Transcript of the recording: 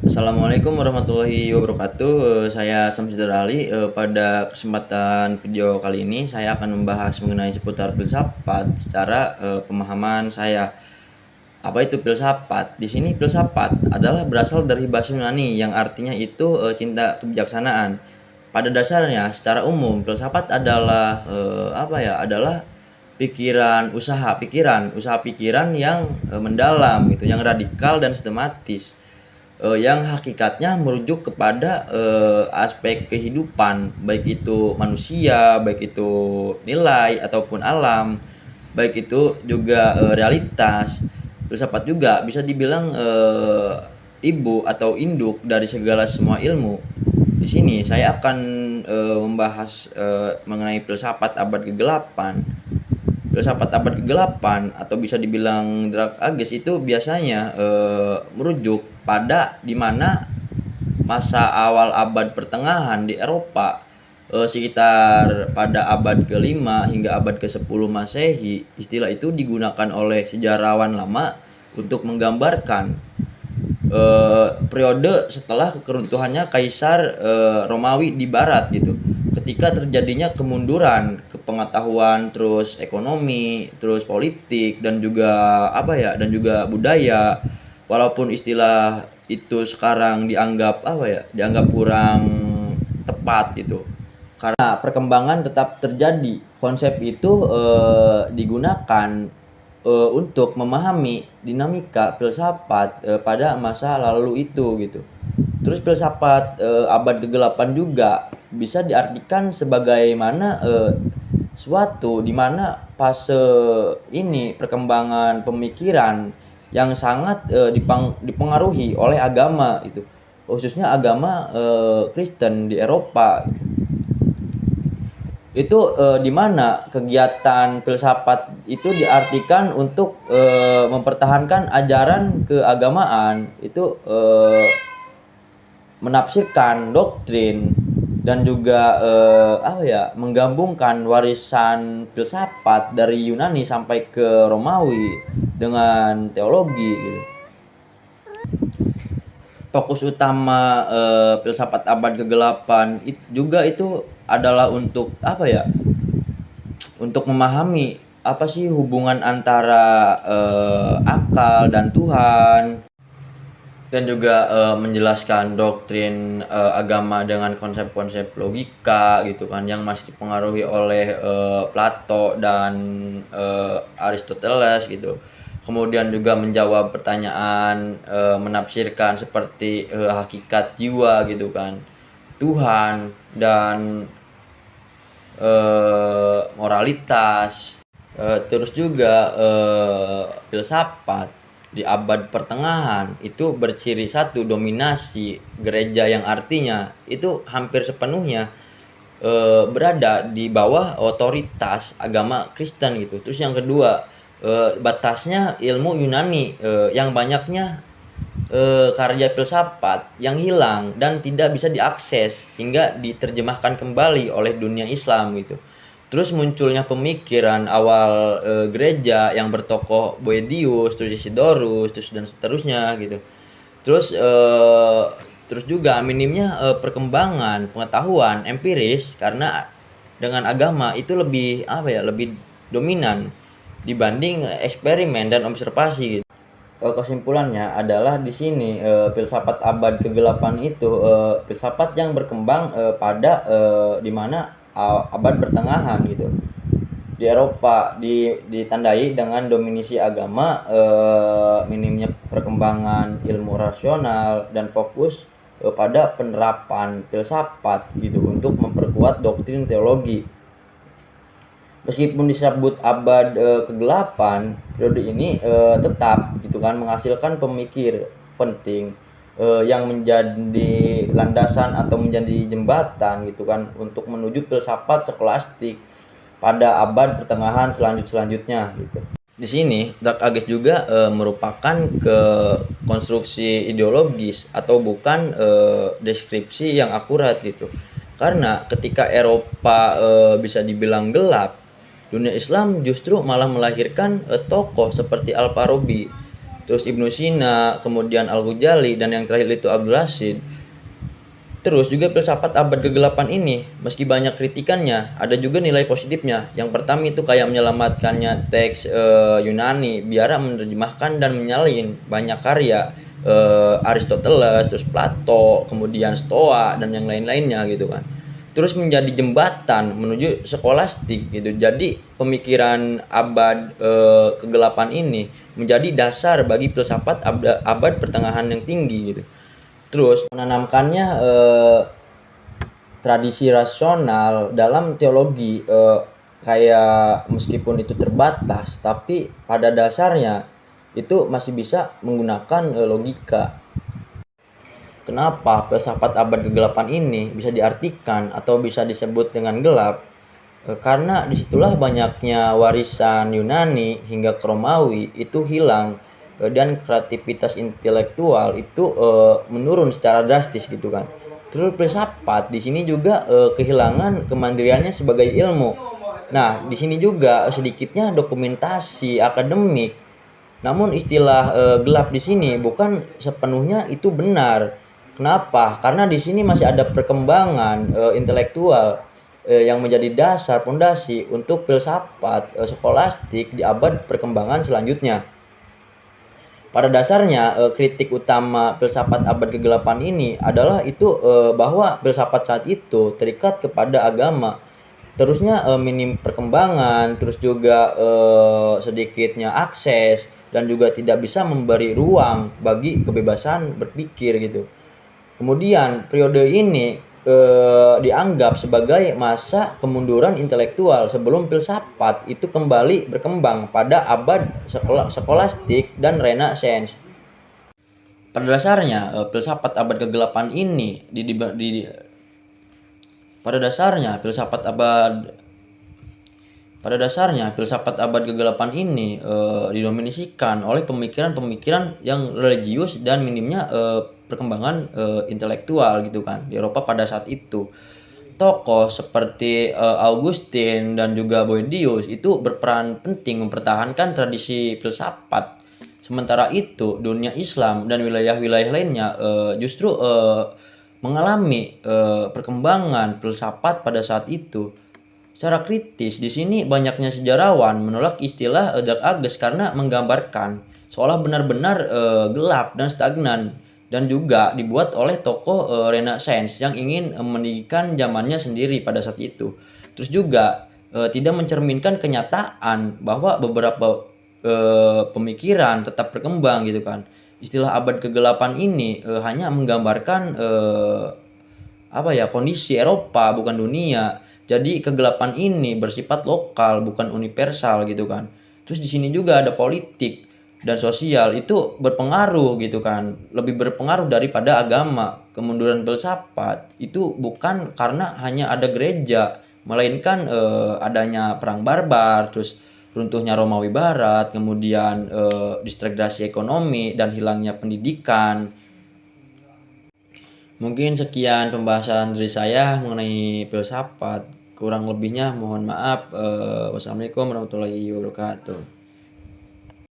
Assalamualaikum warahmatullahi wabarakatuh. Saya Samsidar Ali. Pada kesempatan video kali ini saya akan membahas mengenai seputar filsafat secara pemahaman saya. Apa itu filsafat? Di sini filsafat adalah berasal dari bahasa Yunani yang artinya itu cinta kebijaksanaan. Pada dasarnya, secara umum filsafat adalah adalah usaha pikiran yang mendalam gitu, yang radikal dan sistematis, yang hakikatnya merujuk kepada aspek kehidupan, baik itu manusia, baik itu nilai ataupun alam, baik itu juga realitas. Filsafat juga bisa dibilang ibu atau induk dari segala semua ilmu. Di sini saya akan membahas mengenai filsafat abad kegelapan. Filsafat abad kegelapan atau bisa dibilang Dark Ages itu biasanya merujuk pada dimana masa awal abad pertengahan di Eropa, sekitar pada abad ke-5 hingga abad ke-10 Masehi. Istilah itu digunakan oleh sejarawan lama untuk menggambarkan periode setelah keruntuhannya Kaisar Romawi di Barat gitu, ketika terjadinya kemunduran kepengetahuan, terus ekonomi, terus politik, dan juga budaya. Walaupun istilah itu sekarang dianggap kurang tepat gitu, karena perkembangan tetap terjadi. Konsep itu digunakan untuk memahami dinamika filsafat pada masa lalu itu gitu. Terus filsafat abad kegelapan juga bisa diartikan sebagaimana suatu di mana fase ini perkembangan pemikiran yang sangat dipengaruhi oleh agama itu, khususnya agama Kristen di Eropa. Itu di mana kegiatan filsafat itu diartikan untuk mempertahankan ajaran keagamaan itu, menafsirkan doktrin, dan juga menggabungkan warisan filsafat dari Yunani sampai ke Romawi dengan teologi gitu. Fokus utama filsafat abad kegelapan juga itu adalah untuk untuk memahami apa sih hubungan antara akal dan Tuhan, dan juga menjelaskan doktrin agama dengan konsep-konsep logika gitu kan, yang masih dipengaruhi oleh Plato dan Aristoteles gitu. Kemudian juga menjawab pertanyaan, menafsirkan seperti hakikat jiwa gitu kan, Tuhan, dan moralitas. Terus juga filsafat di abad pertengahan itu berciri satu, dominasi gereja, yang artinya itu hampir sepenuhnya berada di bawah otoritas agama Kristen gitu. Terus yang kedua, batasnya ilmu Yunani, yang banyaknya karya filsafat yang hilang dan tidak bisa diakses hingga diterjemahkan kembali oleh dunia Islam gitu. Terus munculnya pemikiran awal gereja yang bertokoh Boethius, terus Isidorus, terus dan seterusnya gitu. Terus terus juga minimnya perkembangan pengetahuan empiris, karena dengan agama itu lebih dominan dibanding eksperimen dan observasi gitu. Kesimpulannya adalah di sini filsafat abad kegelapan itu filsafat yang berkembang pada di mana abad pertengahan gitu di Eropa, ditandai dengan dominasi agama, minimnya perkembangan ilmu rasional, dan fokus pada penerapan filsafat gitu untuk memperkuat doktrin teologi. Meskipun disebut abad kegelapan, periode ini tetap gitu kan menghasilkan pemikir penting yang menjadi landasan atau menjadi jembatan gitu kan untuk menuju filsafat skolastik pada abad pertengahan selanjutnya gitu. Di sini Dark Ages juga merupakan konstruksi ideologis atau bukan deskripsi yang akurat gitu. Karena ketika Eropa bisa dibilang gelap, dunia Islam justru malah melahirkan tokoh seperti Al-Farabi terus Ibnu Sina, kemudian Al-Ghazali, dan yang terakhir itu Abdul Rashid. Terus juga filsafat abad kegelapan ini, meski banyak kritikannya, ada juga nilai positifnya. Yang pertama itu kayak menyelamatkannya teks Yunani, biar menerjemahkan dan menyalin banyak karya Aristoteles, terus Plato, kemudian Stoa dan yang lain-lainnya gitu kan. Terus menjadi jembatan menuju skolastik gitu. Jadi pemikiran abad kegelapan ini menjadi dasar bagi filsafat abad pertengahan yang tinggi gitu. Terus menanamkannya tradisi rasional dalam teologi, kayak meskipun itu terbatas, tapi pada dasarnya itu masih bisa menggunakan logika. Kenapa filsafat abad kegelapan ini bisa diartikan atau bisa disebut dengan gelap? Karena disitulah banyaknya warisan Yunani hingga ke Romawi itu hilang, dan kreativitas intelektual itu menurun secara drastis gitu kan. Terus filsafat di sini juga kehilangan kemandiriannya sebagai ilmu. Nah, di sini juga sedikitnya dokumentasi akademik. Namun istilah gelap di sini bukan sepenuhnya itu benar. Kenapa? Karena di sini masih ada perkembangan intelektual yang menjadi dasar pondasi untuk filsafat skolastik di abad perkembangan selanjutnya. Pada dasarnya kritik utama filsafat abad kegelapan ini adalah itu bahwa filsafat saat itu terikat kepada agama. Terusnya minim perkembangan, terus juga sedikitnya akses dan juga tidak bisa memberi ruang bagi kebebasan berpikir gitu. Kemudian periode ini dianggap sebagai masa kemunduran intelektual sebelum filsafat itu kembali berkembang pada abad skolastik dan Renaissance. Pada dasarnya filsafat abad kegelapan ini pada dasarnya filsafat abad kegelapan ini didominasikan oleh pemikiran-pemikiran yang religius dan minimnya perkembangan intelektual gitu kan di Eropa pada saat itu. Tokoh seperti Augustine dan juga Boethius itu berperan penting mempertahankan tradisi filsafat. Sementara itu, dunia Islam dan wilayah-wilayah lainnya justru mengalami perkembangan filsafat pada saat itu. Secara kritis, di sini banyaknya sejarawan menolak istilah Dark Ages karena menggambarkan seolah benar-benar gelap dan stagnan, dan juga dibuat oleh tokoh Renaissance yang ingin meninggikan zamannya sendiri pada saat itu. Terus juga tidak mencerminkan kenyataan bahwa beberapa pemikiran tetap berkembang gitu kan. Istilah abad kegelapan ini hanya menggambarkan kondisi Eropa bukan dunia. Jadi kegelapan ini bersifat lokal bukan universal gitu kan. Terus di sini juga ada politik dan sosial itu berpengaruh gitu kan. Lebih berpengaruh daripada agama. Kemunduran filsafat itu bukan karena hanya ada gereja, melainkan adanya perang barbar, terus runtuhnya Romawi Barat, kemudian disintegrasi ekonomi dan hilangnya pendidikan. Mungkin sekian pembahasan dari saya mengenai filsafat. Kurang lebihnya mohon maaf. Wassalamualaikum warahmatullahi wabarakatuh.